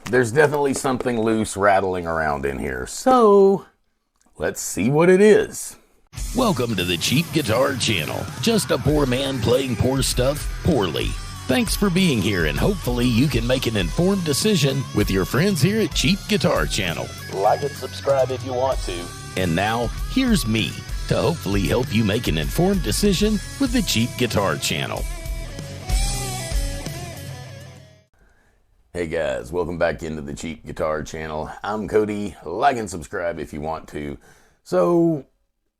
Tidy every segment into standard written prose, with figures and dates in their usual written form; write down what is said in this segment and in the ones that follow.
there's definitely something loose rattling around in here. So let's see what it is. Welcome to the Cheap Guitar Channel. Just a poor man playing poor stuff poorly. Thanks for being here, and hopefully you can make an informed decision with your friends here at Cheap Guitar Channel. Like and subscribe if you want to. And now, here's me to hopefully help you make an informed decision with the Cheap Guitar Channel. Hey guys, welcome back into the Cheap Guitar Channel. I'm Cody. Like and subscribe if you want to. So,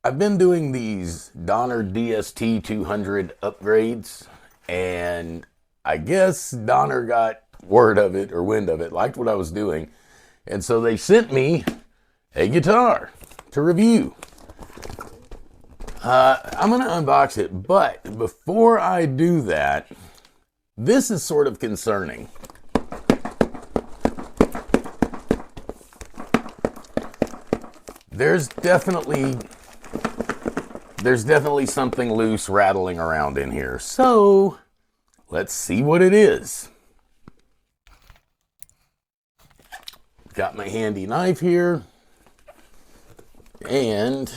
I've been doing these Donner DST200 upgrades, and I guess Donner got word of it or wind of it, liked what I was doing, and so they sent me a guitar to review. I'm going to unbox it, but before I do that, this is sort of concerning. There's definitely something loose rattling around in here. So let's see what it is. Got my handy knife here. And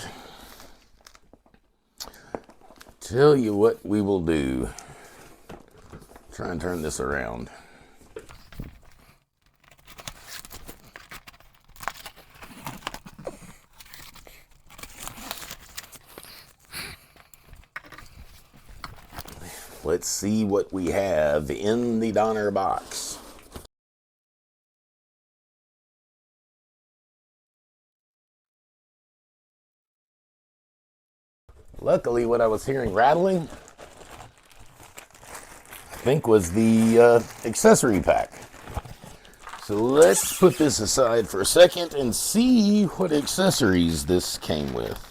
tell you what we will do. Try and turn this around. Let's see what we have in the Donner box. Luckily, what I was hearing rattling, I think, was the accessory pack. So let's put this aside for a second and see what accessories this came with.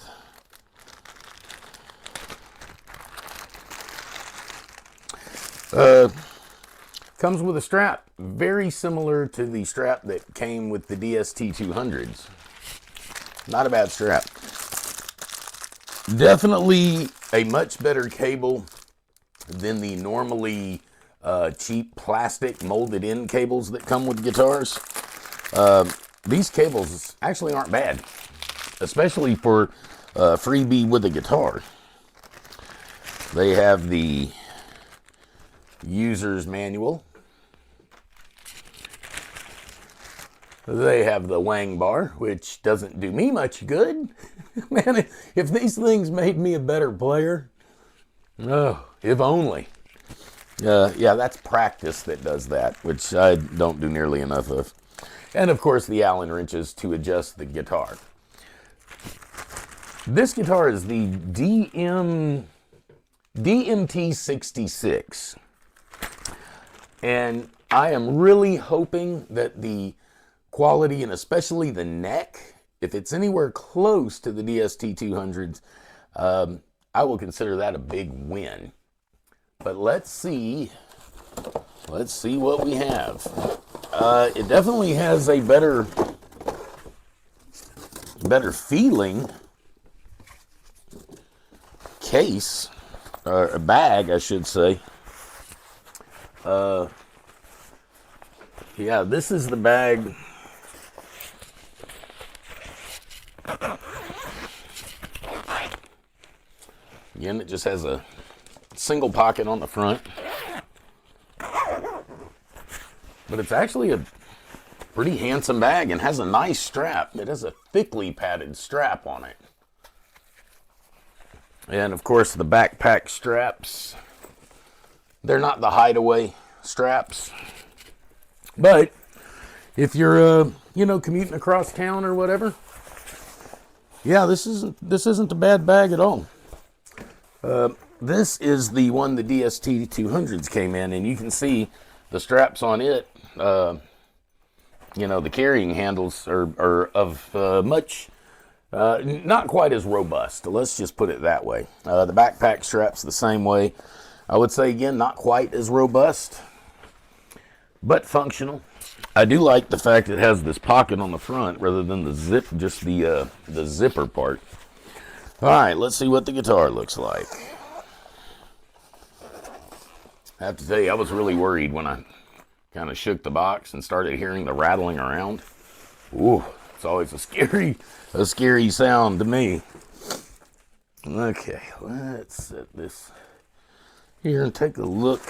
Comes with a strap very similar to the strap that came with the DST200s. Not a bad strap. Definitely a much better cable than the normally cheap plastic molded in cables that come with guitars. These cables actually aren't bad, especially for freebie with a guitar. They have the user's manual. They have the wang bar, which doesn't do me much good. Man, if these things made me a better player, oh, if only. Yeah, that's practice that does that, which I don't do nearly enough of. And of course, the Allen wrenches to adjust the guitar. This guitar is the DMT66. And I am really hoping that the quality, and especially the neck, if it's anywhere close to the DST200s, I will consider that a big win. But let's see what we have. It definitely has a better feeling case, or a bag, I should say. Yeah, this is the bag. Again, it just has a single pocket on the front. But it's actually a pretty handsome bag and has a nice strap. It has a thickly padded strap on it. And of course, the backpack straps. They're not the hideaway straps. But if you're, commuting across town or whatever, yeah, this isn't a bad bag at all. This is the one the DST200s came in, and you can see the straps on it. The carrying handles are of much, not quite as robust. Let's just put it that way. The backpack strap's the same way. I would say, again, not quite as robust, but functional. I do like the fact it has this pocket on the front rather than the zip, just the zipper part. All right, let's see what the guitar looks like. I have to tell you, I was really worried when I kind of shook the box and started hearing the rattling around. Ooh, it's always a scary sound to me. Okay, let's set this here and take a look.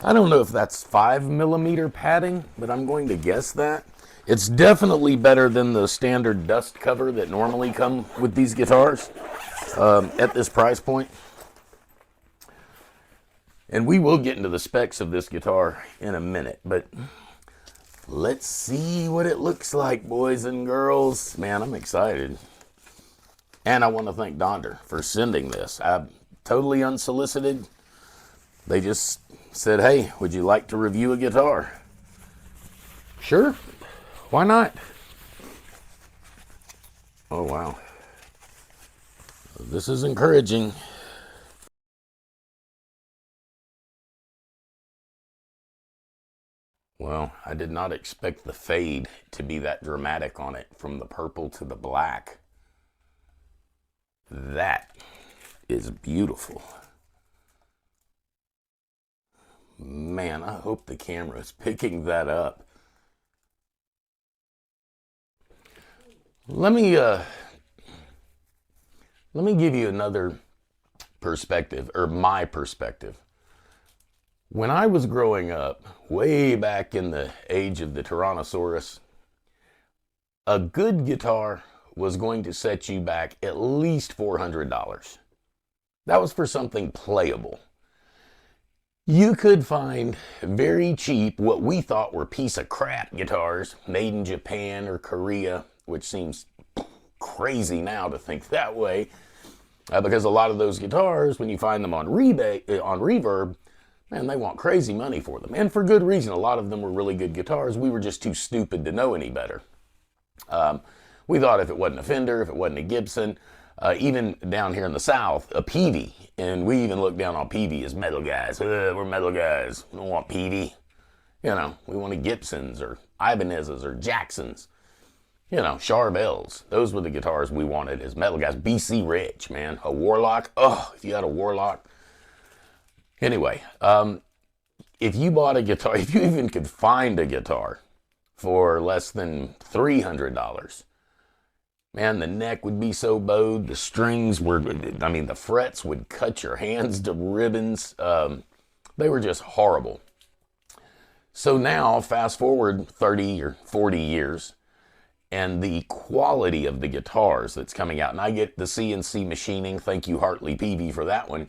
I don't know if that's 5mm padding, but I'm going to guess that. It's definitely better than the standard dust cover that normally come with these guitars at this price point. And we will get into the specs of this guitar in a minute, but let's see what it looks like, boys and girls. Man, I'm excited. And I want to thank DONNER for sending this. I'm totally unsolicited. They just said, hey, would you like to review a guitar? Sure. Why not? Oh, wow. This is encouraging. Well, I did not expect the fade to be that dramatic on it, from the purple to the black. That is beautiful. Man, I hope the camera is picking that up. Let me give you another perspective, or my perspective. When I was growing up, way back in the age of the Tyrannosaurus, a good guitar was going to set you back at least $400. That was for something playable. You could find very cheap, what we thought were piece of crap guitars made in Japan or Korea, which seems crazy now to think that way, because a lot of those guitars, when you find them on Reverb, man, they want crazy money for them. And for good reason. A lot of them were really good guitars. We were just too stupid to know any better. We thought if it wasn't a Fender, if it wasn't a Gibson, even down here in the South, a Peavey. And we even look down on Peavey as metal guys. We're metal guys. We don't want Peavey. You know, we wanted Gibsons or Ibanez's or Jacksons. You know, Charvels. Those were the guitars we wanted as metal guys. BC Rich, man. A Warlock. Oh, if you had a Warlock. Anyway, if you bought a guitar, if you even could find a guitar for less than $300, man, the neck would be so bowed. The strings were, I mean, the frets would cut your hands to ribbons. They were just horrible. So now, fast forward 30 or 40 years, and the quality of the guitars that's coming out, and I get the CNC machining, thank you Hartley Peavey for that one,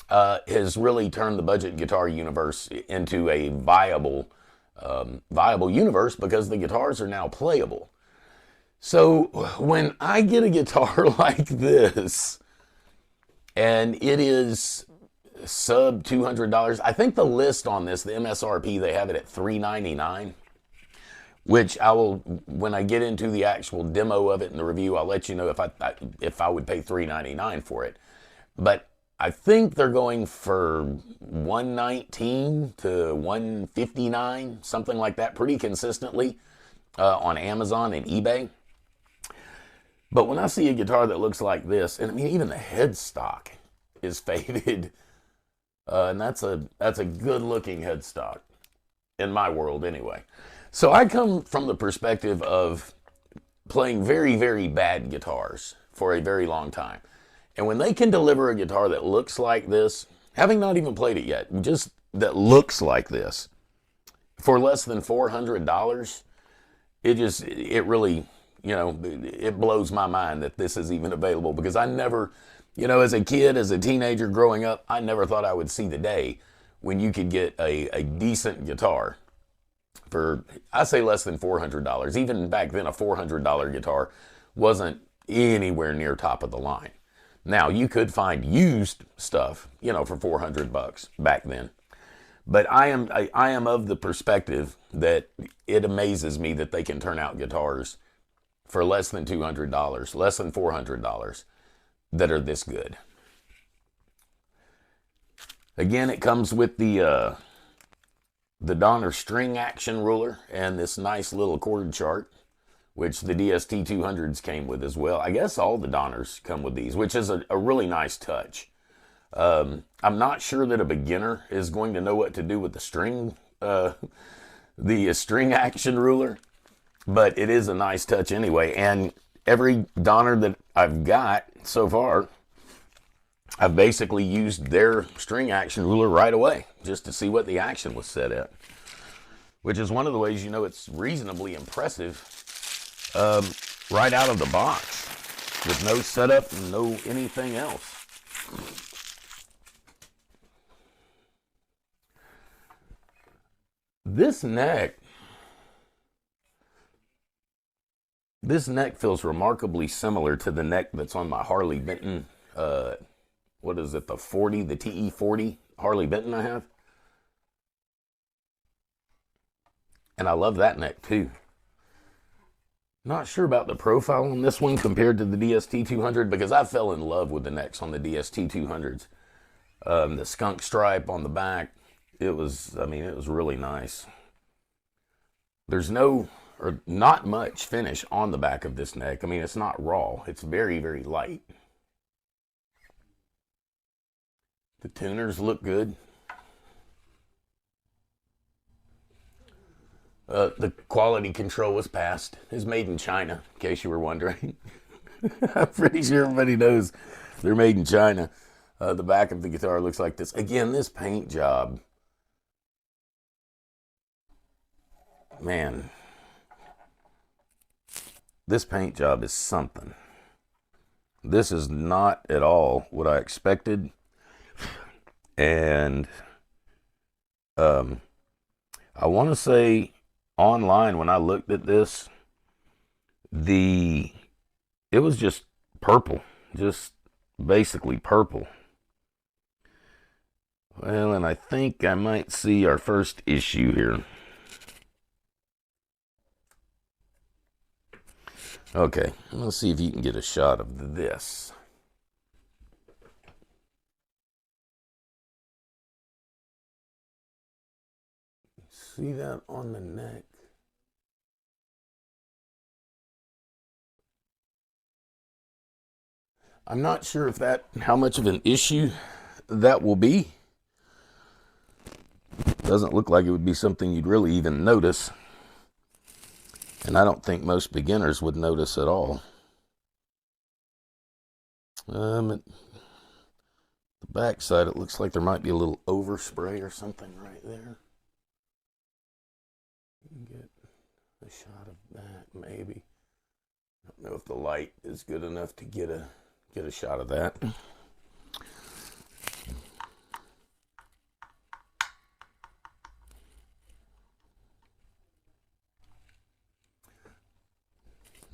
has really turned the budget guitar universe into a viable universe, because the guitars are now playable. So when I get a guitar like this, and it is sub $200, I think the list on this, the MSRP, they have it at $399, which I will, when I get into the actual demo of it in the review, I'll let you know if I would pay $399 for it. But I think they're going for $119 to $159, something like that, pretty consistently on Amazon and eBay. But when I see a guitar that looks like this, and I mean, even the headstock is faded, and that's a good-looking headstock in my world, anyway. So I come from the perspective of playing very, very bad guitars for a very long time. And when they can deliver a guitar that looks like this, having not even played it yet, just that looks like this, for less than $400, it really, you know, it blows my mind that this is even available, because I never, you know, as a kid, as a teenager growing up, I never thought I would see the day when you could get a decent guitar for, I say, less than $400. Even back then, a $400 guitar wasn't anywhere near top of the line. Now, you could find used stuff, you know, for $400 back then. But I am of the perspective that it amazes me that they can turn out guitars for less than $200, less than $400, that are this good. Again, it comes with the DONNER string action ruler and this nice little chord chart, which the DST200s came with as well. I guess all the DONNERs come with these, which is a really nice touch. I'm not sure that a beginner is going to know what to do with the string action ruler, but it is a nice touch anyway. And every Donner that I've got so far, I've basically used their string action ruler right away just to see what the action was set at, which is one of the ways you know it's reasonably impressive right out of the box with no setup and no anything else. This neck feels remarkably similar to the neck that's on my Harley Benton, what is it, the TE40 Harley Benton I have. And I love that neck too. Not sure about the profile on this one compared to the DST200 because I fell in love with the necks on the DST200s. The skunk stripe on the back, it was really nice. There's not much finish on the back of this neck. I mean, it's not raw. It's very, very light. The tuners look good. The quality control was passed. It's made in China, in case you were wondering. I'm pretty sure everybody knows they're made in China. The back of the guitar looks like this. Again, this paint job. Man, this paint job is something. This is not at all what I expected. And I want to say online when I looked at this, it was just purple, just basically purple. Well, and I think I might see our first issue here. Okay, let's see if you can get a shot of this. See that on the neck? I'm not sure how much of an issue that will be. Doesn't look like it would be something you'd really even notice. And I don't think most beginners would notice at all. At the back side, it looks like there might be a little overspray or something right there. You can get a shot of that, maybe. I don't know if the light is good enough to get a shot of that.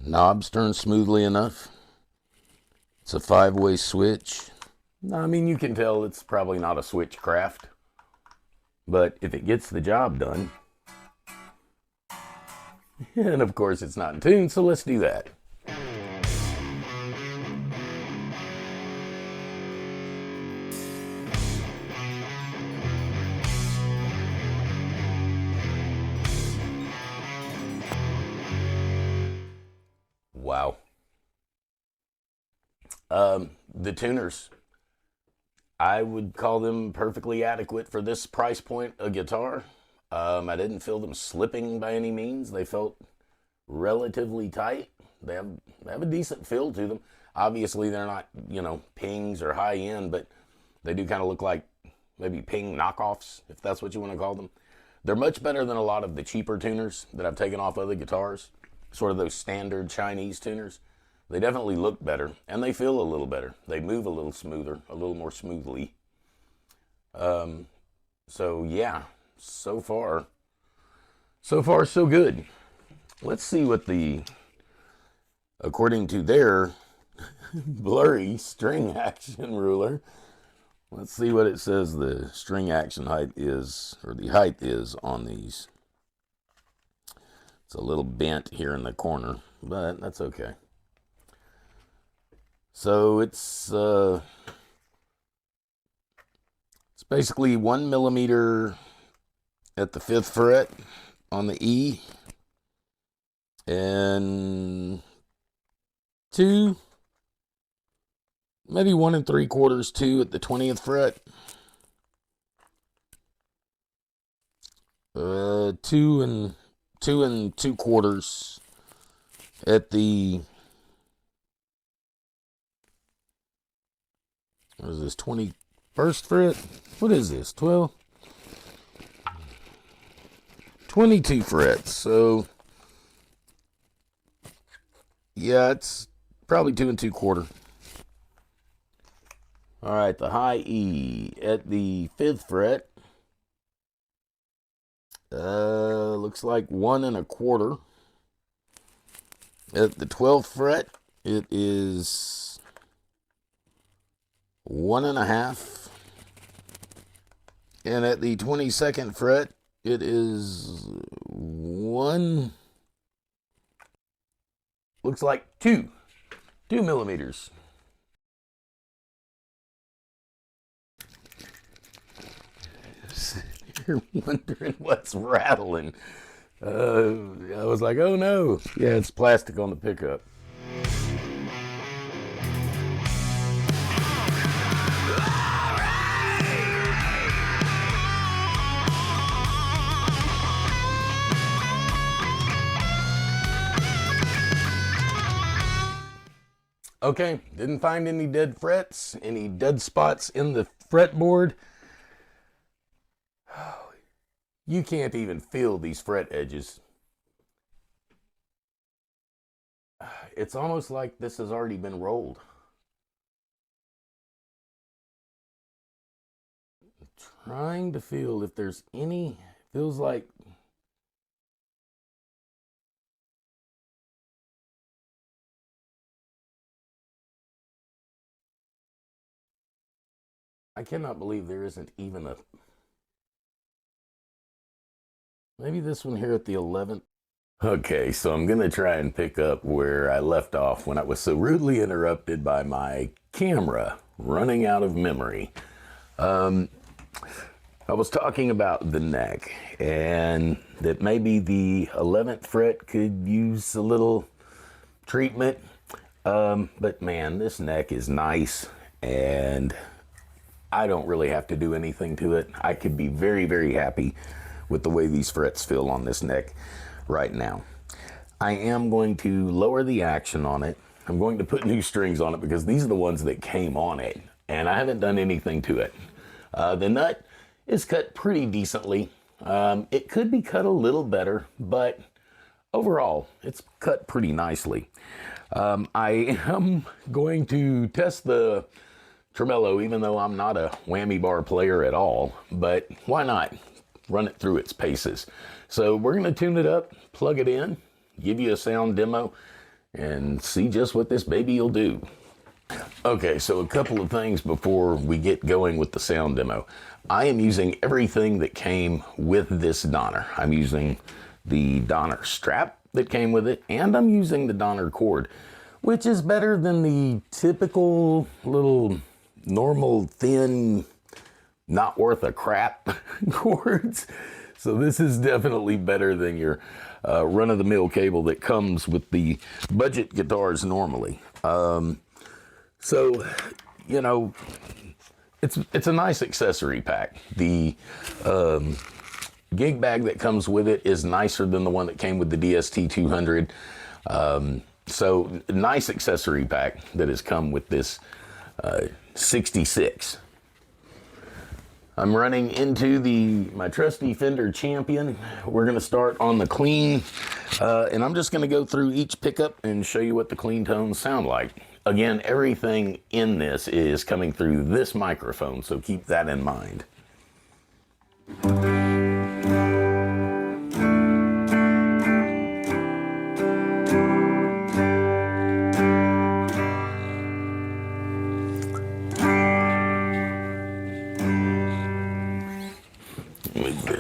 Knobs turn smoothly enough. It's a 5-way switch. I mean, you can tell it's probably not a switchcraft, but if it gets the job done, and of course it's not in tune, so let's do that. Wow. The tuners, I would call them perfectly adequate for this price point of guitar. I didn't feel them slipping by any means. They felt relatively tight. They have a decent feel to them. Obviously, they're not, pings or high end, but they do kind of look like maybe ping knockoffs, if that's what you want to call them. They're much better than a lot of the cheaper tuners that I've taken off other guitars, sort of those standard Chinese tuners. They definitely look better, and they feel a little better. They move a little smoother, a little more smoothly. So yeah, so far so good. Let's see what according to their blurry string action ruler, let's see what it says the string action height is, or the height is on these. It's a little bent here in the corner, but that's okay. So it's basically 1 millimeter at the 5th fret on the E, and 2 maybe 1 3/4, 2 at the 20th fret. 2 2/4 at the, what is this, 21st fret? What is this, 12? 22 frets. So yeah, it's probably 2 2/4. All right, the high E at the 5th fret. Looks like 1 1/4. At the 12th fret, it is 1 1/2. And at the 22nd fret, it is 1, looks like 2 millimeters. You're wondering what's rattling. I was like, oh no. Yeah, it's plastic on the pickup. Okay, didn't find any dead frets, any dead spots in the fretboard. You can't even feel these fret edges. It's almost like this has already been rolled. I'm trying to feel if there's any, feels like, I cannot believe there isn't even a, maybe this one here at the 11th. Okay, so I'm going to try and pick up where I left off when I was so rudely interrupted by my camera running out of memory. I was talking about the neck and that maybe the 11th fret could use a little treatment. But man, this neck is nice and I don't really have to do anything to it. I could be very, very happy with the way these frets feel on this neck right now. I am going to lower the action on it. I'm going to put new strings on it because these are the ones that came on it and I haven't done anything to it. The nut is cut pretty decently. It could be cut a little better, but overall it's cut pretty nicely. I am going to test the tremolo, even though I'm not a whammy bar player at all, but why not run it through its paces? So we're going to tune it up, plug it in, give you a sound demo, and see just what this baby will do. Okay, so a couple of things before we get going with the sound demo. I am using everything that came with this Donner. I'm using the Donner strap that came with it, and I'm using the Donner cord, which is better than the typical little normal thin, not worth a crap cords. So this is definitely better than your run-of-the-mill cable that comes with the budget guitars normally. So, you know, it's a nice accessory pack. The gig bag that comes with it is nicer than the one that came with the DST200. So nice accessory pack that has come with this 66. I'm running into my trusty Fender Champion. We're going to start on the clean, and I'm just going to go through each pickup and show you what the clean tones sound like. Again, everything in this is coming through this microphone, so keep that in mind.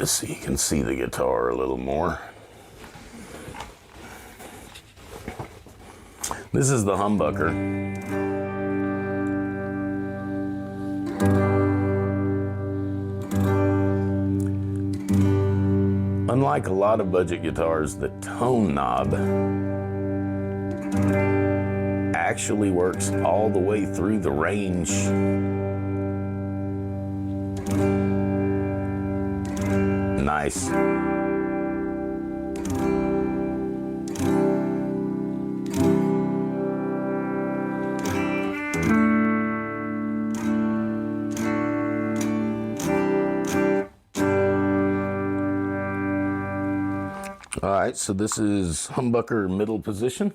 So you can see the guitar a little more. This is the humbucker. Unlike a lot of budget guitars, the tone knob actually works all the way through the range. Nice. All right, so this is humbucker middle position.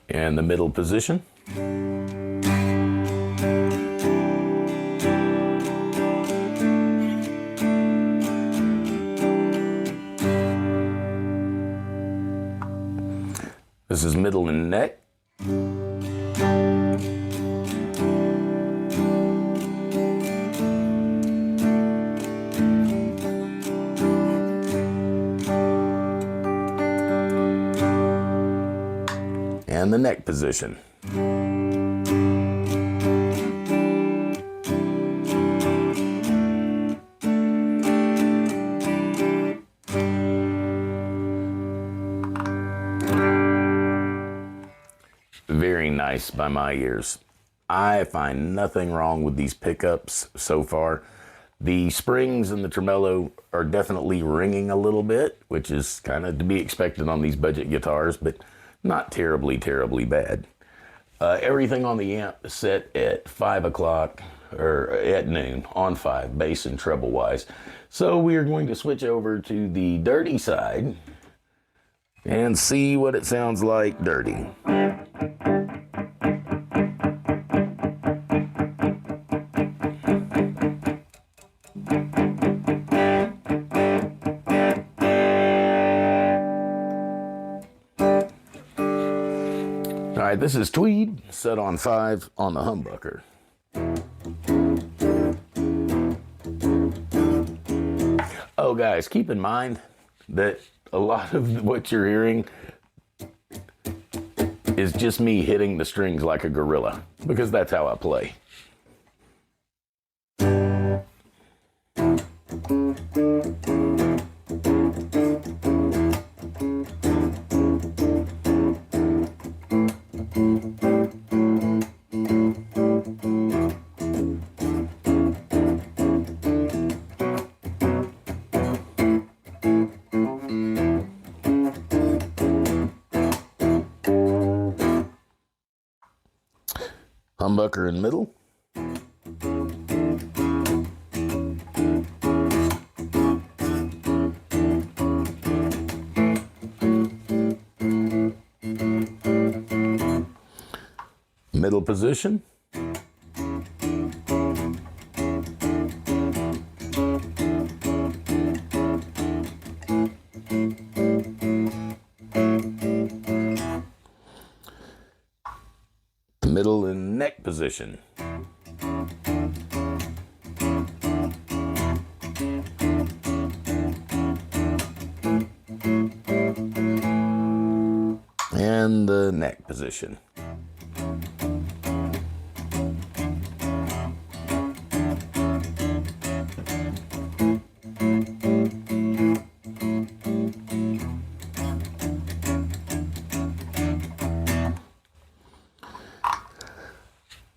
And the middle position. This is middle and neck. And the neck position. Very nice by my ears. I find nothing wrong with these pickups so far. The springs and the tremolo are definitely ringing a little bit, which is kind of to be expected on these budget guitars, but not terribly, terribly bad. Everything on the amp is set at 5 o'clock, or at noon, on 5, bass and treble wise. So we are going to switch over to the dirty side and see what it sounds like dirty. All right, this is Tweed, set on 5 on the humbucker. Oh, guys, keep in mind that a lot of what you're hearing is just me hitting the strings like a gorilla, because that's how I play. Humbucker in middle. Middle position. Middle and neck position. And the neck position.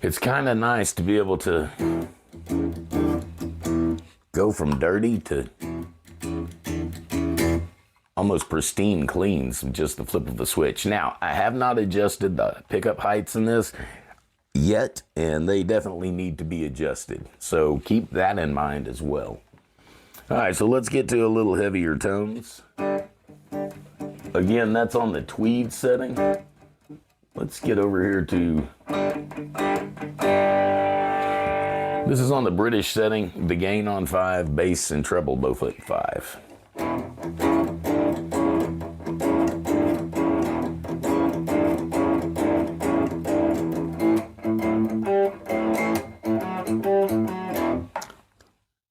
It's kind of nice to be able to go from dirty to almost pristine cleans with just the flip of a switch. Now, I have not adjusted the pickup heights in this yet, and they definitely need to be adjusted. So keep that in mind as well. All right, so let's get to a little heavier tones. Again, that's on the Tweed setting. Let's get over here to, this is on the British setting, the gain on 5, bass and treble both at 5.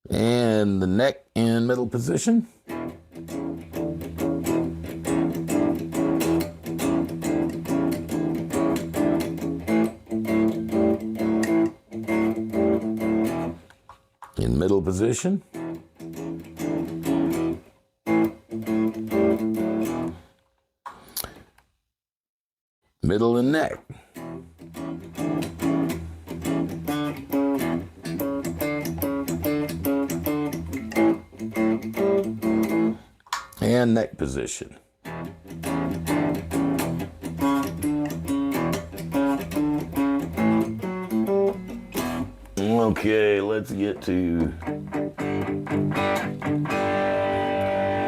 And the neck in middle position. In middle position. Middle and neck. And neck position. Okay, let's get to,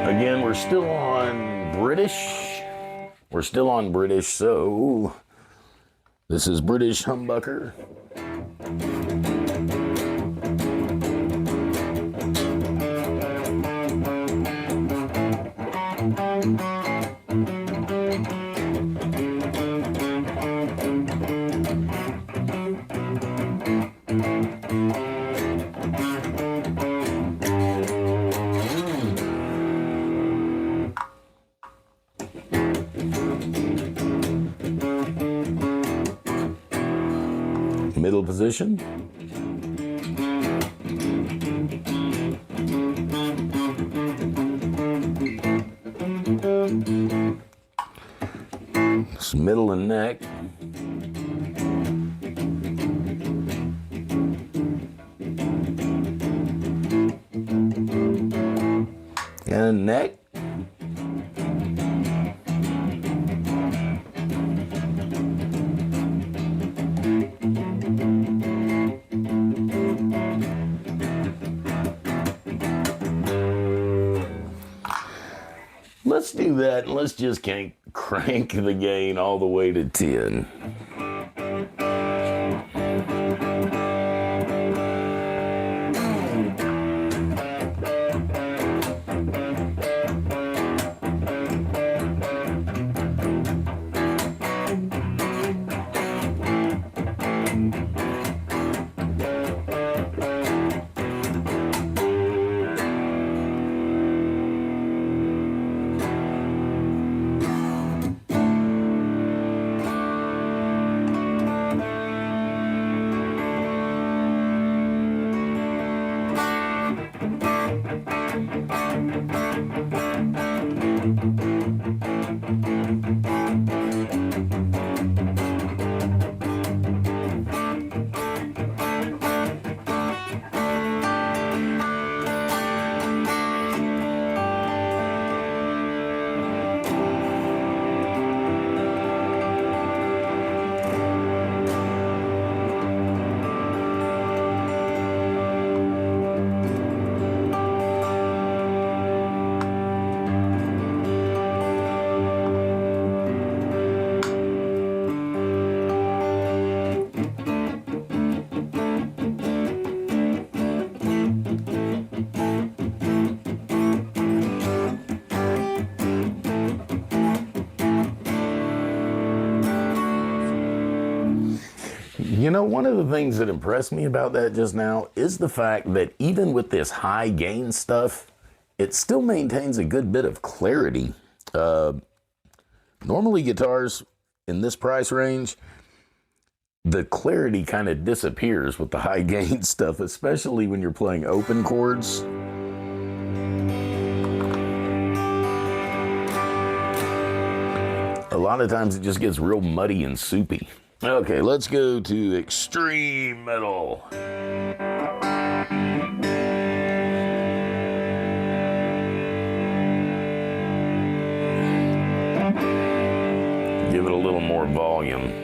again, we're still on British. We're still on British, so this is British humbucker. Middle position. It's middle and neck. And neck. Let's do that, and let's just crank the gain all the way to 10. You know, one of the things that impressed me about that just now is the fact that even with this high gain stuff, it still maintains a good bit of clarity. Normally guitars in this price range, the clarity kind of disappears with the high gain stuff, especially when you're playing open chords. A lot of times it just gets real muddy and soupy. Okay, let's go to extreme metal. Give it a little more volume.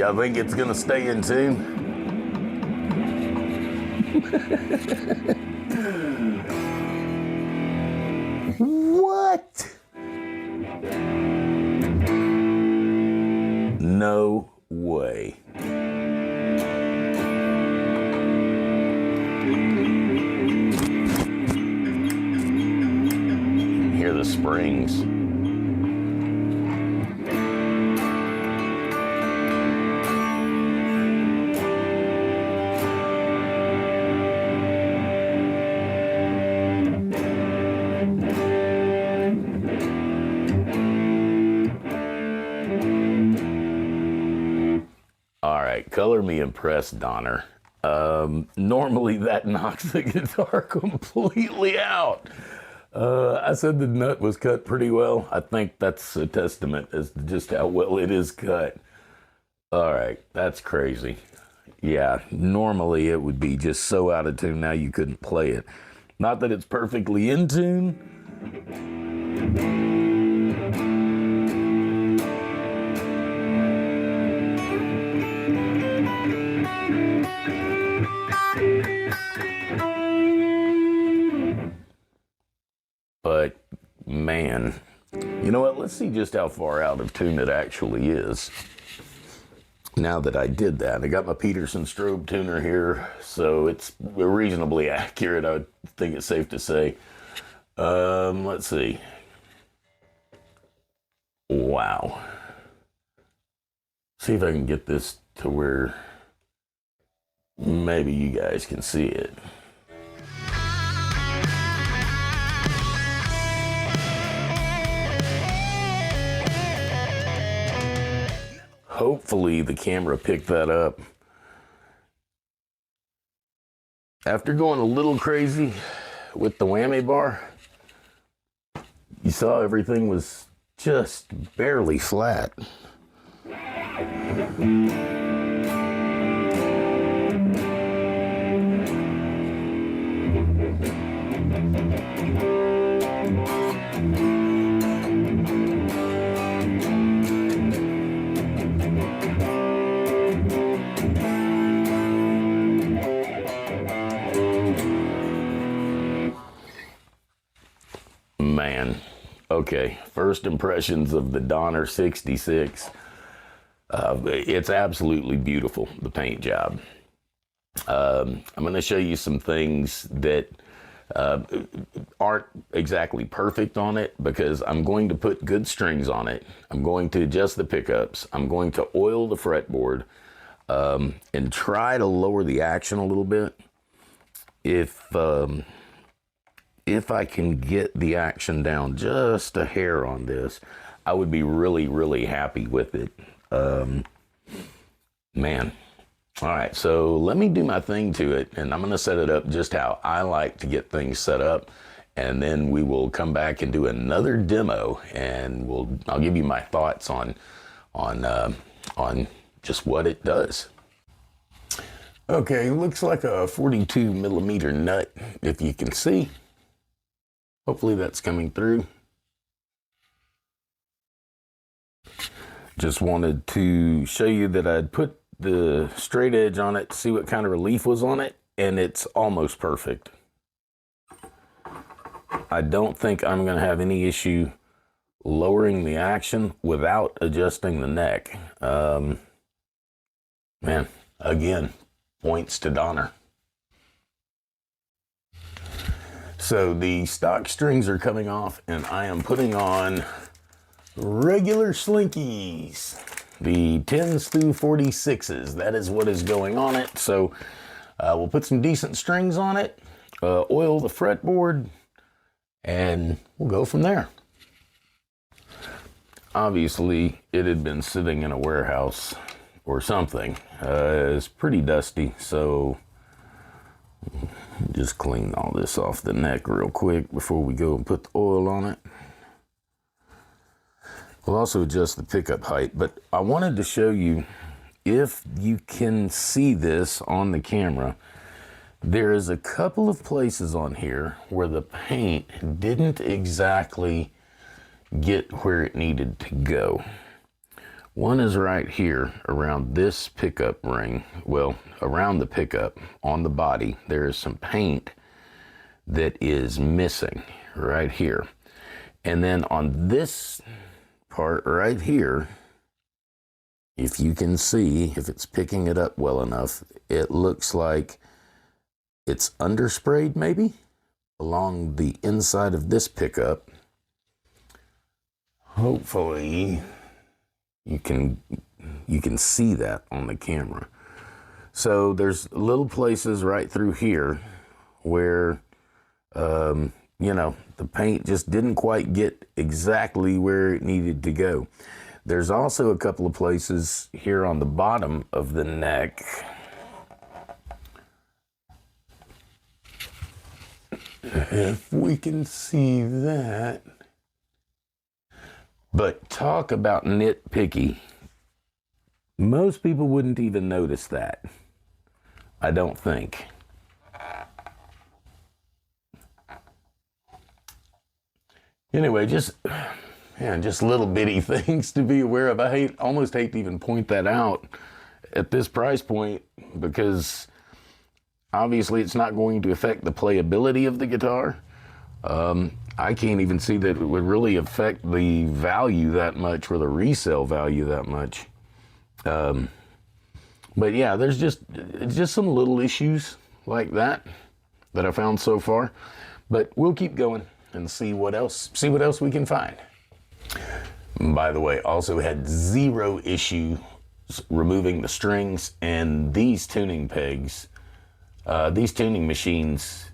I think it's gonna stay in tune. springs. All right, color me impressed, Donner. Normally that knocks the guitar completely out. I said the nut was cut pretty well. I think that's a testament as to just how well it is cut. All right, that's crazy. Yeah, normally it would be just so out of tune now you couldn't play it. Not that it's perfectly in tune. But man, you know what? Let's see just how far out of tune it actually is. Now that I did that, I got my Peterson strobe tuner here, so it's reasonably accurate. I think it's safe to say. Let's see. Wow. See if I can get this to where maybe you guys can see it. Hopefully the camera picked that up. After going a little crazy with the whammy bar, you saw everything was just barely flat. Man, okay, first impressions of the Donner 66. It's absolutely beautiful, the paint job. I'm going to show you some things that aren't exactly perfect on it because I'm going to put good strings on it. I'm going to adjust the pickups. I'm going to oil the fretboard and try to lower the action a little bit. If I can get the action down just a hair on this, I would be really, really happy with it. Man. All right, so let me do my thing to it, and I'm going to set it up just how I like to get things set up, and then we will come back and do another demo, and I'll give you my thoughts on just what it does. Okay, looks like a 42 millimeter nut, if you can see. Hopefully that's coming through. Just wanted to show you that I'd put the straight edge on it to see what kind of relief was on it, and it's almost perfect. I don't think I'm going to have any issue lowering the action without adjusting the neck. Man, again, points to Donner. So the stock strings are coming off, and I am putting on regular slinkies, the 10s through 46s. That is what is going on it. So we'll put some decent strings on it, oil the fretboard, and we'll go from there. Obviously, it had been sitting in a warehouse or something. It's pretty dusty, so just clean all this off the neck real quick before we go and put the oil on it. We'll also adjust the pickup height, but I wanted to show you, if you can see this on the camera, there is a couple of places on here where the paint didn't exactly get where it needed to go. One is right here around this pickup ring. Well, around the pickup on the body, there is some paint that is missing right here. And then on this part right here, if you can see, if it's picking it up well enough, it looks like it's undersprayed maybe along the inside of this pickup. Hopefully you can see that on the camera. So there's little places right through here where, you know, the paint just didn't quite get exactly where it needed to go. There's also a couple of places here on the bottom of the neck. If we can see that. But talk about nitpicky. Most people wouldn't even notice that. I don't think. Anyway, just little bitty things to be aware of. I almost hate to even point that out at this price point, because obviously it's not going to affect the playability of the guitar. I can't even see that it would really affect the value that much, or the resale value that much. But yeah, there's just some little issues like that I found so far. But we'll keep going and see what else we can find. By the way, also had zero issue removing the strings and these tuning pegs. These tuning machines,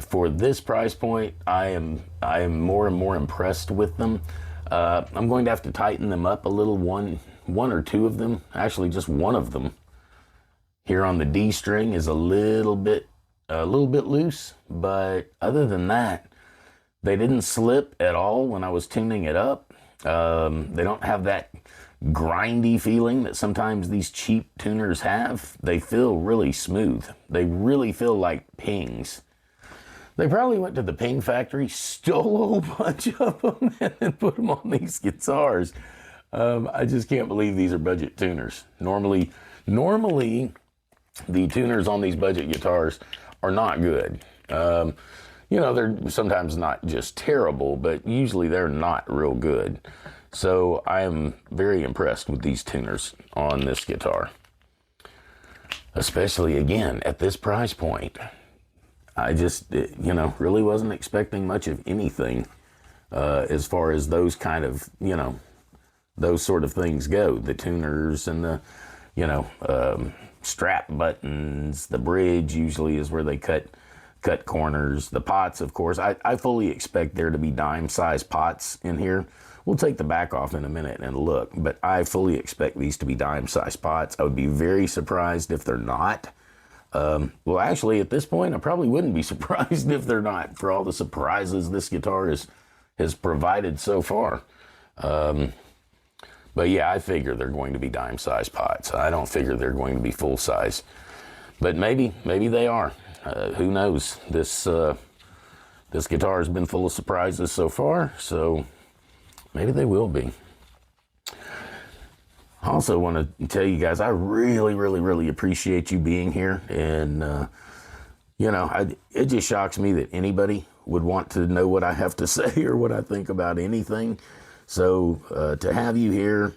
for this price point, I am more and more impressed with them. I'm going to have to tighten them up a little, one or two of them, actually just one of them. Here on the D string is a little bit loose, but other than that, they didn't slip at all when I was tuning it up. They don't have that grindy feeling that sometimes these cheap tuners have. They feel really smooth. They really feel like pings. They probably went to the ping factory, stole a whole bunch of them, and then put them on these guitars. I just can't believe these are budget tuners. Normally, the tuners on these budget guitars are not good. You know, they're sometimes not just terrible, but usually they're not real good. So I am very impressed with these tuners on this guitar. Especially, again, at this price point. I just, you know, really wasn't expecting much of anything as far as those kind of, you know, those sort of things go. The tuners and the, you know, strap buttons, the bridge usually is where they cut corners. The pots, of course, I fully expect there to be dime-sized pots in here. We'll take the back off in a minute and look, but I fully expect these to be dime-sized pots. I would be very surprised if they're not. Well, actually, at this point, I probably wouldn't be surprised if they're not, for all the surprises this guitar has provided so far. But yeah, I figure they're going to be dime-sized pots. I don't figure they're going to be full-size. But maybe they are. Who knows? This guitar has been full of surprises so far, so maybe they will be. I also want to tell you guys, I really, really, really appreciate you being here. And, you know, it just shocks me that anybody would want to know what I have to say or what I think about anything. So to have you here,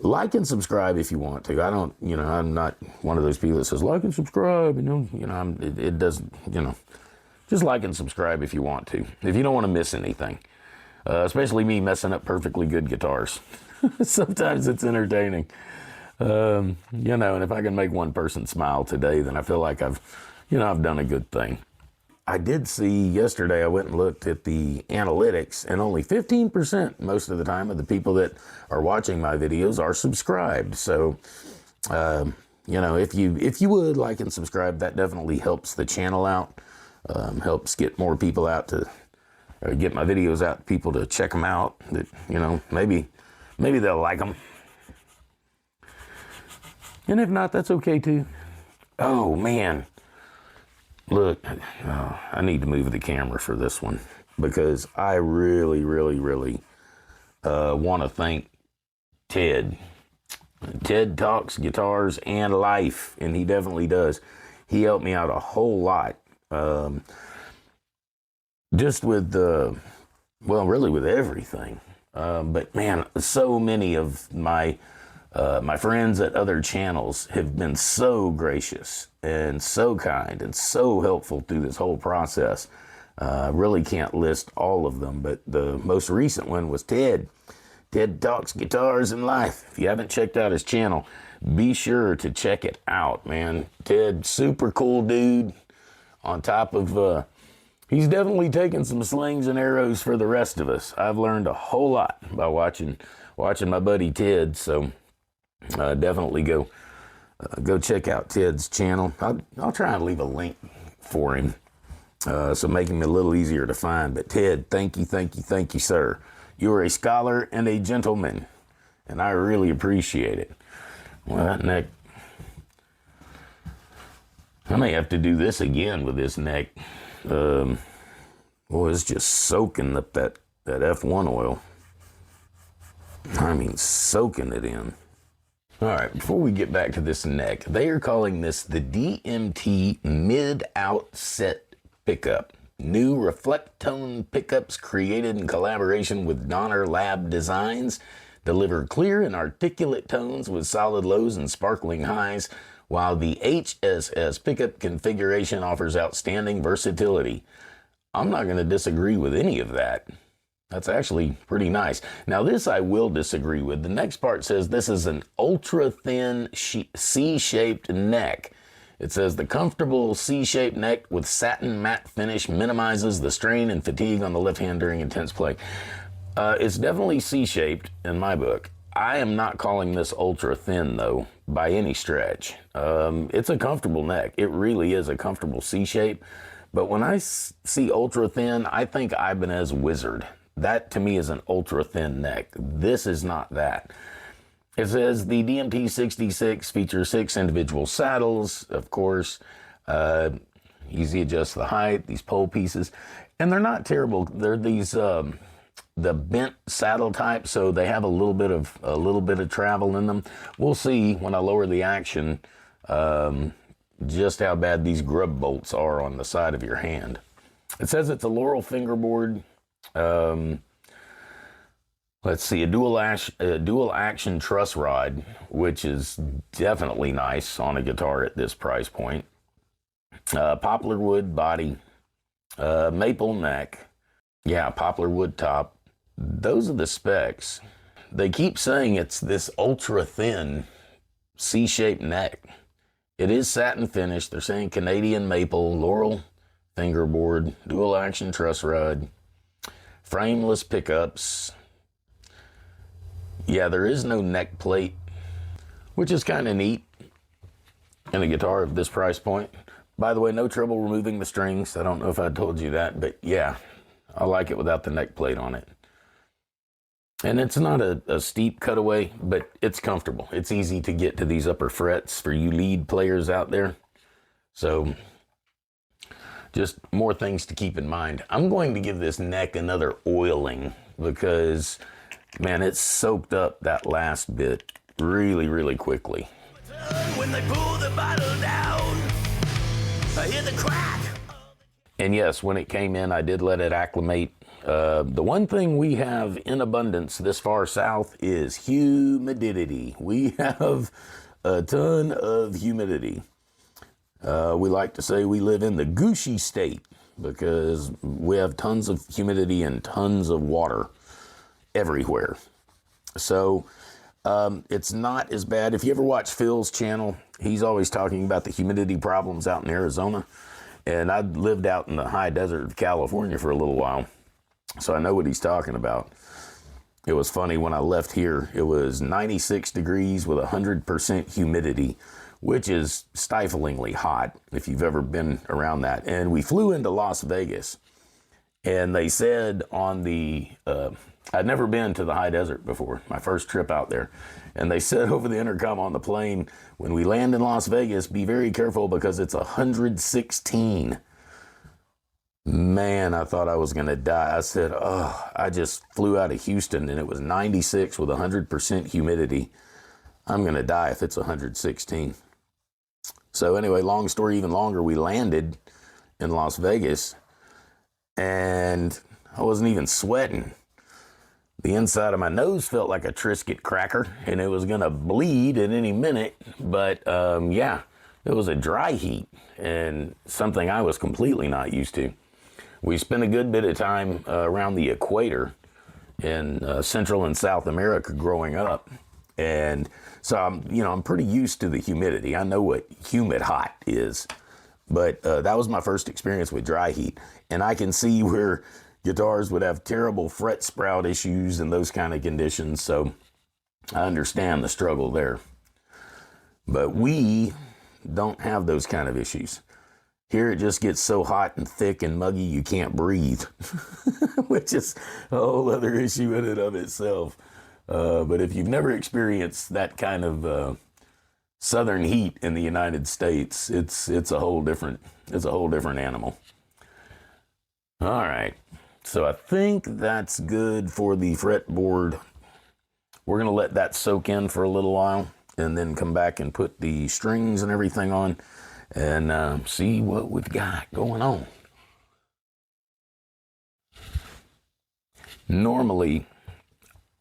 like and subscribe if you want to. I don't, you know, I'm not one of those people that says like and subscribe. It doesn't, you know, just like and subscribe if you want to. If you don't want to miss anything, especially me messing up perfectly good guitars. Sometimes it's entertaining, you know, and if I can make one person smile today, then I feel like I've done a good thing. I did see yesterday, I went and looked at the analytics, and only 15% most of the time of the people that are watching my videos are subscribed. So, you know, if you would like and subscribe, that definitely helps the channel out, helps get more people out to, get my videos out to people to check them out, that, you know, maybe they'll like them. And if not, that's okay too. Oh, man. Look, I need to move the camera for this one, because I really, really, really want to thank Ted. Ted talks guitars and life, and he definitely does. He helped me out a whole lot. Just with really with everything. But man, so many of my friends at other channels have been so gracious and so kind and so helpful through this whole process. I really can't list all of them, but the most recent one was Ted. Ted Talks Guitars and Life. If you haven't checked out his channel, be sure to check it out, man. Ted, super cool dude. On top of, he's definitely taken some slings and arrows for the rest of us. I've learned a whole lot by watching my buddy Ted, so definitely go check out Ted's channel. I'll try and leave a link for him. So make him a little easier to find. But Ted, thank you, sir. You are a scholar and a gentleman, and I really appreciate it. Well, that neck, I may have to do this again with this neck. Boy, it's just soaking up that F1 oil. I mean, soaking it in. All right, before we get back to this neck, they are calling this the DMT mid-outset pickup. New Reflectone pickups created in collaboration with DONNER Lab Designs deliver clear and articulate tones with solid lows and sparkling highs, while the HSS pickup configuration offers outstanding versatility. I'm not going to disagree with any of that. That's actually pretty nice. Now this I will disagree with. The next part says this is an ultra-thin C-shaped neck. It says the comfortable C-shaped neck with satin matte finish minimizes the strain and fatigue on the left hand during intense play. It's definitely C-shaped in my book. I am not calling this ultra thin though, by any stretch. It's a comfortable neck. It really is a comfortable C-shape. But when I see ultra thin, I think Ibanez Wizard. That to me is an ultra thin neck. This is not that. It says the DMT66 features 6 individual saddles, of course. Easy adjust the height, these pole pieces. And they're not terrible. They're these the bent saddle type, so they have a little bit of travel in them. We'll see when I lower the action just how bad these grub bolts are on the side of your hand. It says it's a Laurel fingerboard. Let's see, a dual action truss rod, which is definitely nice on a guitar at this price point. Poplar wood body, maple neck, yeah, poplar wood top. Those are the specs. They keep saying it's this ultra thin C-shaped neck. It is satin finish. They're saying Canadian maple, Laurel fingerboard, dual action truss rod, frameless pickups. Yeah, there is no neck plate, which is kind of neat in a guitar of this price point. By the way, no trouble removing the strings. I don't know if I told you that, but yeah, I like it without the neck plate on it. And it's not a steep cutaway, but it's comfortable. It's easy to get to these upper frets for you lead players out there. So just more things to keep in mind. I'm going to give this neck another oiling because, man, it's soaked up that last bit really, really quickly. When they pull the bottle down, I hear the crack. And yes, when it came in, I did let it acclimate. The one thing we have in abundance this far south is humidity. We have a ton of humidity. We like to say we live in the Gushy state because we have tons of humidity and tons of water everywhere. So it's not as bad. If you ever watch Phil's channel, he's always talking about the humidity problems out in Arizona. And I lived out in the high desert of California for a little while, so I know what he's talking about. It was funny, when I left here, it was 96 degrees with 100% humidity, which is stiflingly hot if you've ever been around that. And we flew into Las Vegas, and they said on the, I'd never been to the high desert before, my first trip out there. And they said over the intercom on the plane, when we land in Las Vegas, be very careful because it's 116. Man, I thought I was going to die. I said, oh, I just flew out of Houston and it was 96 with 100% humidity. I'm going to die if it's 116. So anyway, long story even longer, we landed in Las Vegas and I wasn't even sweating. The inside of my nose felt like a Triscuit cracker, and it was going to bleed at any minute. But, yeah, it was a dry heat, and something I was completely not used to. we spent a good bit of time around the equator in Central and South America growing up. And so I'm pretty used to the humidity. I know what humid hot is, but that was my first experience with dry heat. And I can see where guitars would have terrible fret sprout issues and those kind of conditions. So I understand the struggle there. But we don't have those kind of issues. Here it just gets so hot and thick and muggy you can't breathe, which is a whole other issue in and of itself. But if you've never experienced that kind of southern heat in the United States, it's a whole different animal. All right, so I think that's good for the fretboard. We're gonna let that soak in for a little while, and then come back and put the strings and everything on, and see what we've got going on. Normally,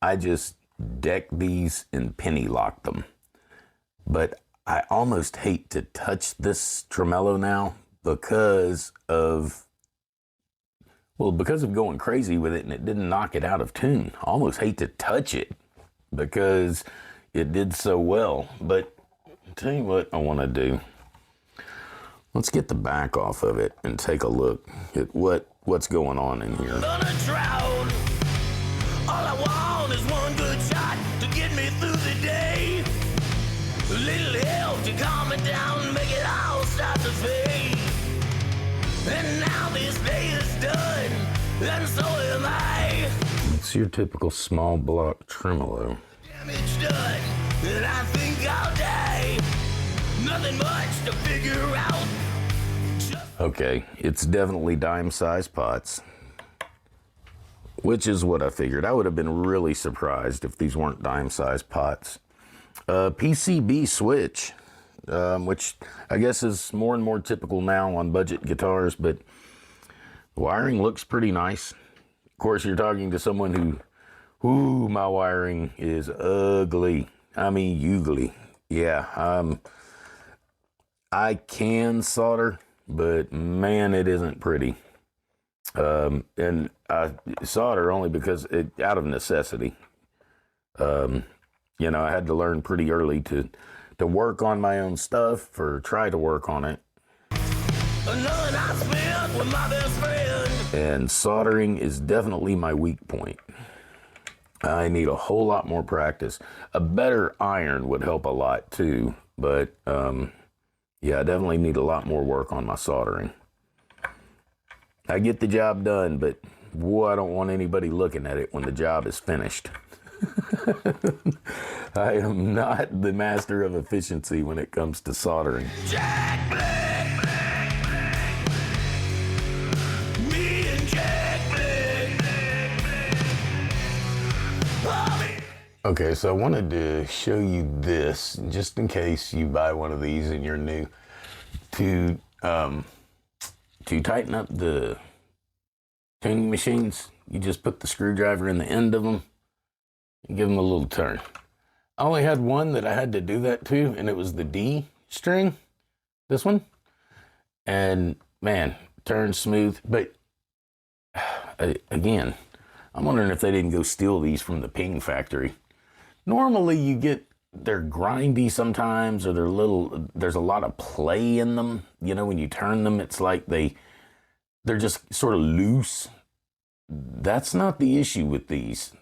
I just deck these and penny lock them, but I almost hate to touch this tremolo now because of going crazy with it, and it didn't knock it out of tune. I almost hate to touch it because it did so well. But I'll tell you what I want to do. Let's get the back off of it and take a look at what's going on in here. All I want is one good shot to get me through the day. A little help to calm it down and make it all start to fade. And now this day is done, and so am I. It's your typical small block tremolo. Damage done, and I think I'll die. Nothing much to figure out. Okay, it's definitely dime-sized pots, which is what I figured. I would have been really surprised if these weren't dime-sized pots. PCB switch, which I guess is more and more typical now on budget guitars, but the wiring looks pretty nice. Of course, you're talking to someone who, my wiring is ugly. I mean, ugly. Yeah, I can solder, but man, it isn't pretty. And I solder only because out of necessity. I had to learn pretty early to work on my own stuff, or try to work on it. Another night spent with my best friend. And soldering is definitely my weak point. I need a whole lot more practice. A better iron would help a lot too, but yeah, I definitely need a lot more work on my soldering. I get the job done, but boy, I don't want anybody looking at it when the job is finished. I am not the master of efficiency when it comes to soldering. Jack Black, Black, Black. Me and Jack Black, Black, Black. Okay, so I wanted to show you this, just in case you buy one of these and you're new, to tighten up the tuning machines. You just put the screwdriver in the end of them and give them a little turn. I only had one that I had to do that to, and it was the D string, this one. And man, turns smooth. But again, I'm wondering if they didn't go steal these from the Ping factory. Normally you get, they're grindy sometimes, or there's a lot of play in them. When you turn them, it's like they're just sort of loose. That's not the issue with these.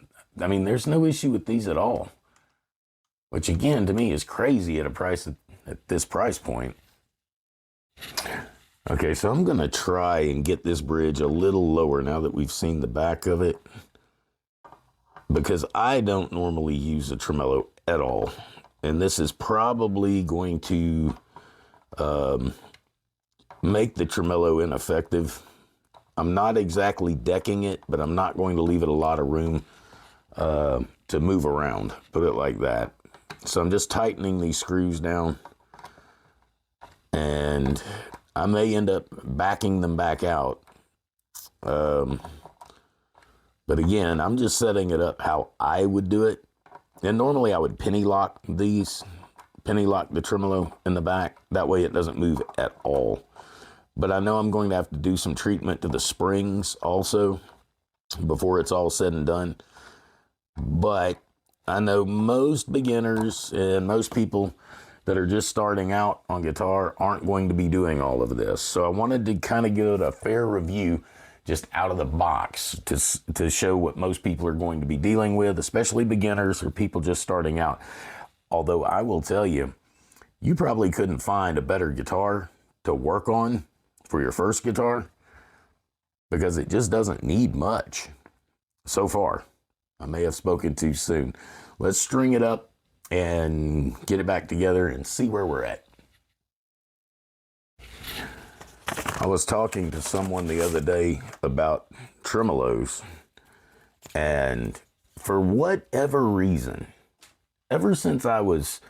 I mean, there's no issue with these at all, which again, to me, is crazy at at this price point. Okay, so I'm going to try and get this bridge a little lower now that we've seen the back of it, because I don't normally use a tremolo at all. And this is probably going to make the tremolo ineffective. I'm not exactly decking it, but I'm not going to leave it a lot of room to move around, put it like that. So I'm just tightening these screws down, and I may end up backing them back out. But again, I'm just setting it up how I would do it. And normally I would penny lock the tremolo in the back. That way it doesn't move at all. but I know I'm going to have to do some treatment to the springs also before it's all said and done. But I know most beginners and most people that are just starting out on guitar aren't going to be doing all of this. So I wanted to kind of give it a fair review just out of the box to show what most people are going to be dealing with, especially beginners or people just starting out. Although I will tell you, you probably couldn't find a better guitar to work on for your first guitar because it just doesn't need much so far. I may have spoken too soon. Let's string it up and get it back together and see where we're at. I was talking to someone the other day about tremolos, and for whatever reason, ever since I was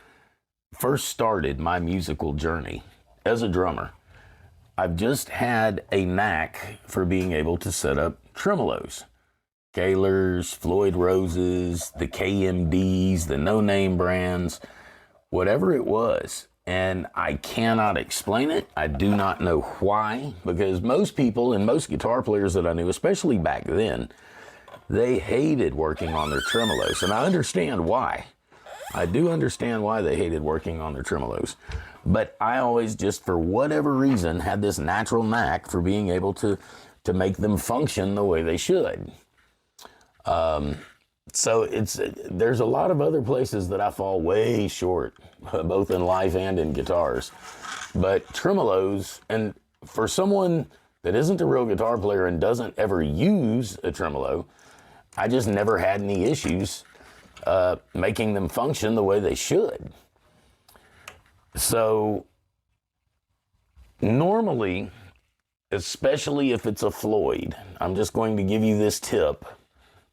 first started my musical journey as a drummer, I've just had a knack for being able to set up tremolos. Gaylors, Floyd Roses, the KMDs, the no-name brands, whatever it was. And I cannot explain it. I do not know why, because most people and most guitar players that I knew, especially back then, they hated working on their tremolos. And I understand why. I do understand why they hated working on their tremolos. But I always just, for whatever reason, had this natural knack for being able to make them function the way they should. So there's a lot of other places that I fall way short, both in life and in guitars. But tremolos, and for someone that isn't a real guitar player and doesn't ever use a tremolo, I just never had any issues making them function the way they should. So normally, especially if it's a Floyd, I'm just going to give you this tip,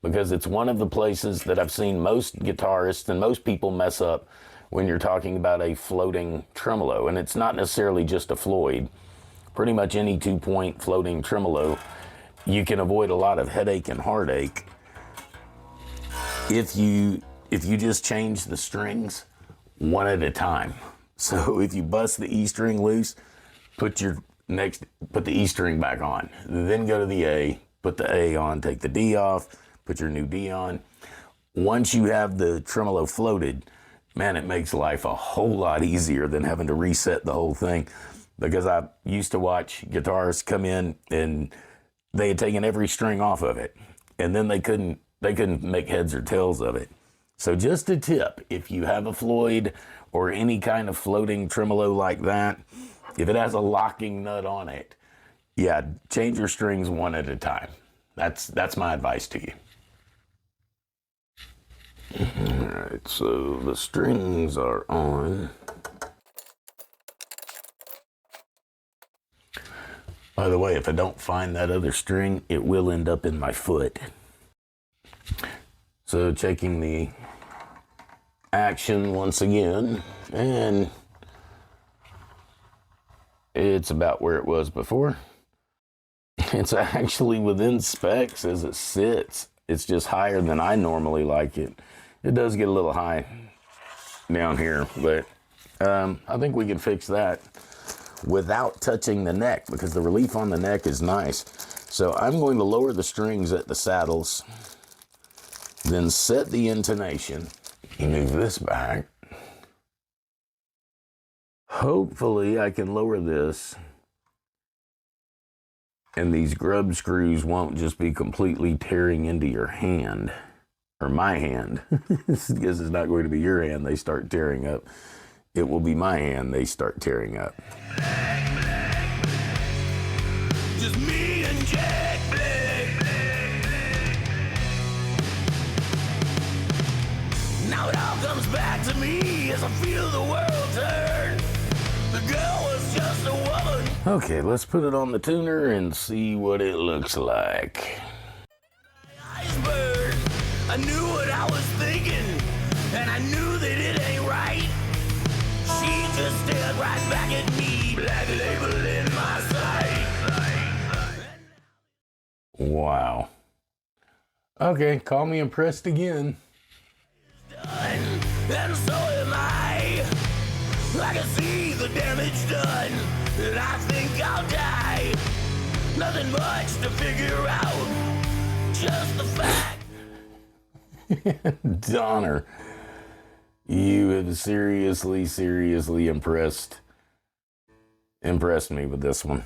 because it's one of the places that I've seen most guitarists and most people mess up when you're talking about a floating tremolo. And it's not necessarily just a Floyd. Pretty much any 2-point floating tremolo, you can avoid a lot of headache and heartache if you just change the strings one at a time. So if you bust the E string loose, put the E string back on, then go to the A, put the A on, take the D off, put your new D on. Once you have the tremolo floated, man, it makes life a whole lot easier than having to reset the whole thing. Because I used to watch guitarists come in and they had taken every string off of it, and then they couldn't make heads or tails of it. So just a tip, if you have a Floyd or any kind of floating tremolo like that, if it has a locking nut on it, yeah, change your strings one at a time. That's my advice to you. All right, so the strings are on. By the way, if I don't find that other string, it will end up in my foot. So checking the action once again, and it's about where it was before. It's actually within specs as it sits. It's just higher than I normally like it. It does get a little high down here, but I think we can fix that without touching the neck, because the relief on the neck is nice. So I'm going to lower the strings at the saddles, then set the intonation. Move this back. Hopefully I can lower this and these grub screws won't just be completely tearing into your hand, or my hand. Because it's not going to be your hand they start tearing up. It will be my hand they start tearing up. Just me and Jack Black. Now it all comes back to me as I feel the world turn. The girl was just a woman. Okay, let's put it on the tuner and see what it looks like. Iceberg. I knew what I was thinking, and I knew that it ain't right. She just stared right back at me, black label in my sight. Wow. Okay, call me impressed again. Done, and so am I. I can see the damage done, and I think I'll die. Nothing much to figure out, just the fact. Donner, you have seriously impressed me with this one.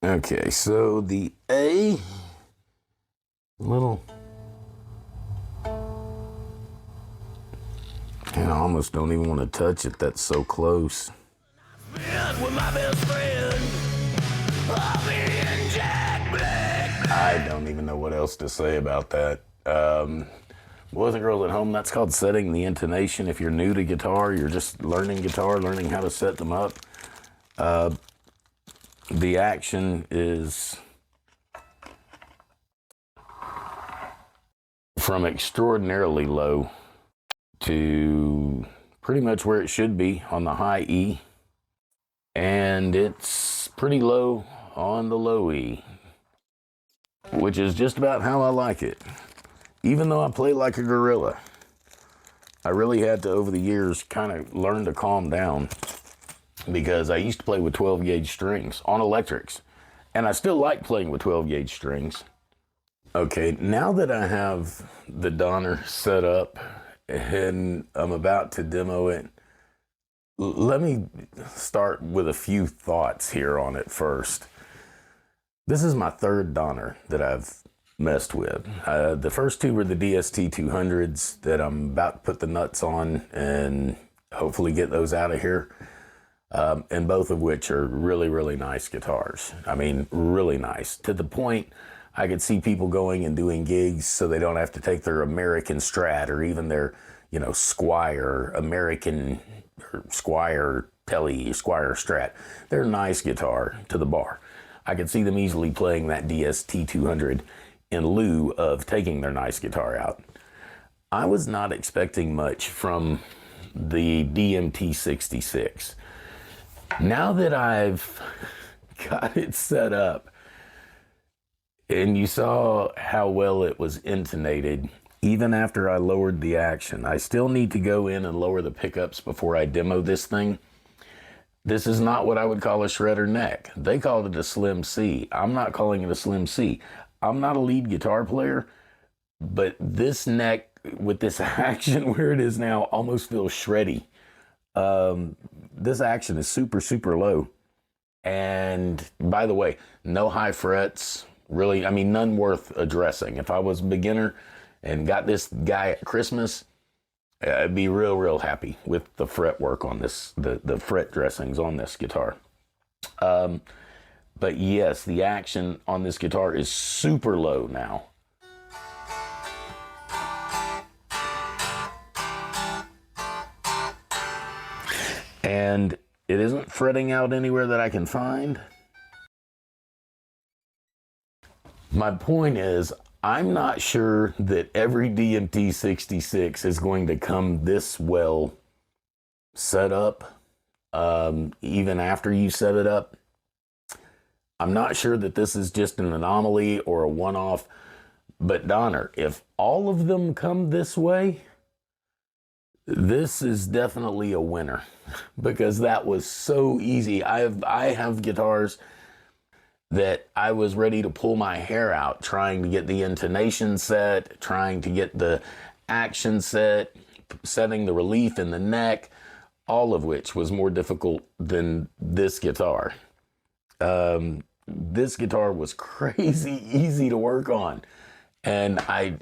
Okay, so the A, little, and I almost don't even want to touch it, that's so close. With my best friend, Bobby and Jack Black. I don't even know what else to say about that. Boys and girls at home, that's called setting the intonation. If you're new to guitar, you're just learning guitar, learning how to set them up. The action is from extraordinarily low to pretty much where it should be on the high E. And it's pretty low on the low E, which is just about how I like it. Even though I play like a gorilla, I really had to, over the years, kind of learn to calm down, because I used to play with 12 gauge strings on electrics, and I still like playing with 12 gauge strings. Okay, now that I have the Donner set up and I'm about to demo it, let me start with a few thoughts here on it first. This is my third Donner that I've messed with. The first two were the DST-200s that I'm about to put the nuts on and hopefully get those out of here. And both of which are really nice guitars. I mean, really nice. To the point I could see people going and doing gigs so they don't have to take their American Strat or even their, Squire American, or Squire Telly, Squire Strat. They're a nice guitar to the bar. I could see them easily playing that DST-200 in lieu of taking their nice guitar out. I was not expecting much from the DMT66. Now that I've got it set up, and you saw how well it was intonated, even after I lowered the action, I still need to go in and lower the pickups before I demo this thing. This is not what I would call a shredder neck. They called it a slim C. I'm not calling it a slim C. I'm not a lead guitar player, but this neck with this action where it is now almost feels shreddy. This action is super low. And by the way, no high frets, really, I mean, none worth addressing. If I was a beginner and got this guy at Christmas, I'd be real happy with the fret work on this, the fret dressings on this guitar. But yes, the action on this guitar is super low now. And it isn't fretting out anywhere that I can find. My point is, I'm not sure that every DMT66 is going to come this well set up, even after you set it up. I'm not sure that this is just an anomaly or a one-off, but Donner, if all of them come this way, this is definitely a winner, because that was so easy. I have guitars that I was ready to pull my hair out trying to get the intonation set, trying to get the action set, setting the relief in the neck, all of which was more difficult than this guitar. This guitar was crazy easy to work on. And I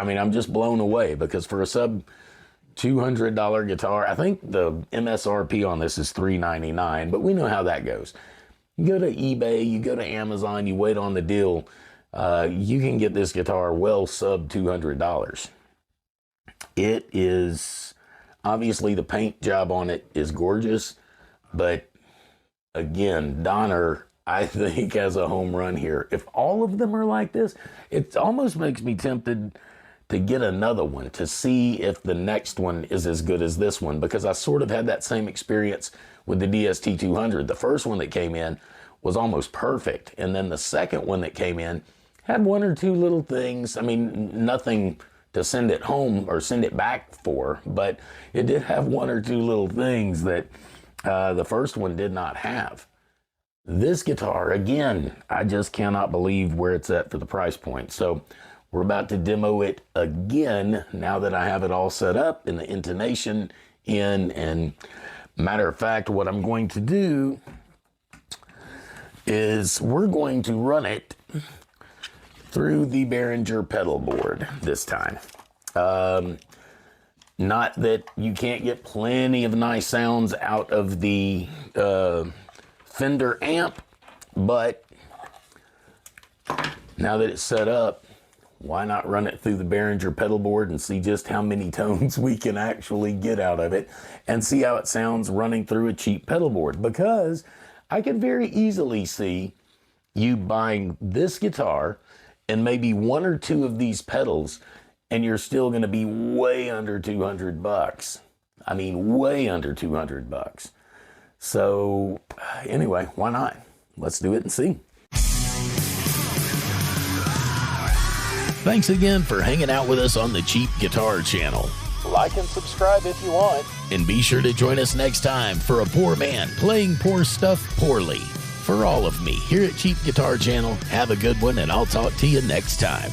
mean, I'm just blown away, because for a sub $200 guitar, I think the MSRP on this is $399, but we know how that goes. You go to eBay, you go to Amazon, you wait on the deal, you can get this guitar well sub $200. It is, obviously the paint job on it is gorgeous, but again, Donner, I think, has a home run here. If all of them are like this, it almost makes me tempted to get another one to see if the next one is as good as this one, because I sort of had that same experience with the DST-200. The first one that came in was almost perfect, and then the second one that came in had one or two little things. I mean, nothing to send it home or send it back for, but it did have one or two little things that the first one did not have. This guitar, again, I just cannot believe where it's at for the price point. So we're about to demo it again now that I have it all set up and the intonation in. And matter of fact, what I'm going to do is we're going to run it through the Behringer pedal board this time. Not that you can't get plenty of nice sounds out of the Fender amp, but now that it's set up, why not run it through the Behringer pedal board and see just how many tones we can actually get out of it and see how it sounds running through a cheap pedal board? Because I could very easily see you buying this guitar and maybe one or two of these pedals, and you're still going to be way under $200. I mean, way under $200. So anyway, why not? Let's do it and see. Thanks again for hanging out with us on the Cheap Guitar Channel. Like and subscribe if you want. And be sure to join us next time for a poor man playing poor stuff poorly. For all of me here at Cheap Guitar Channel, have a good one, and I'll talk to you next time.